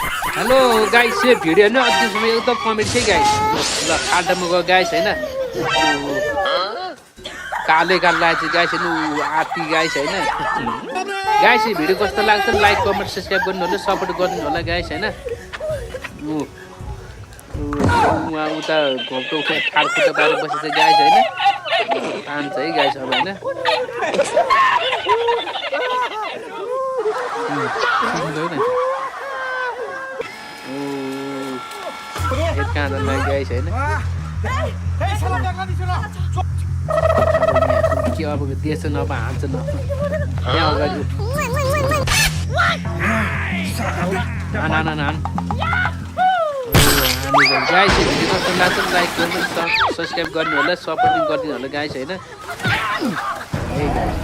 hello guys यो video हैन अझै समय एकदम कमेडी छ गाइस ल खाल्टामा गयो गाइस हैन काले काला चाहिँ गाइस हैन आती गाइस हैन गाइस यो भिडियो कस्तो लाग्छ लाइक कमेन्ट सब्स्क्राइब गर्नु होला सपोर्ट गर्नु होला गाइस हैन उहाँ उता घोप्टो खाडखुट्टा बाहिर बसेछ गाइस हैन तान्छ है गाइस अब हैन कहाँ जाँदा गाइस हैन के अब देश नभ हान्छ न यहाँ अगाडि गाइस भिडियो कस्तो लाग्छ लाइक गर्नु सब्स्क्राइब गर्नु होला सपोर्ट गरिदिनु होला गाइस हैन ए गाइस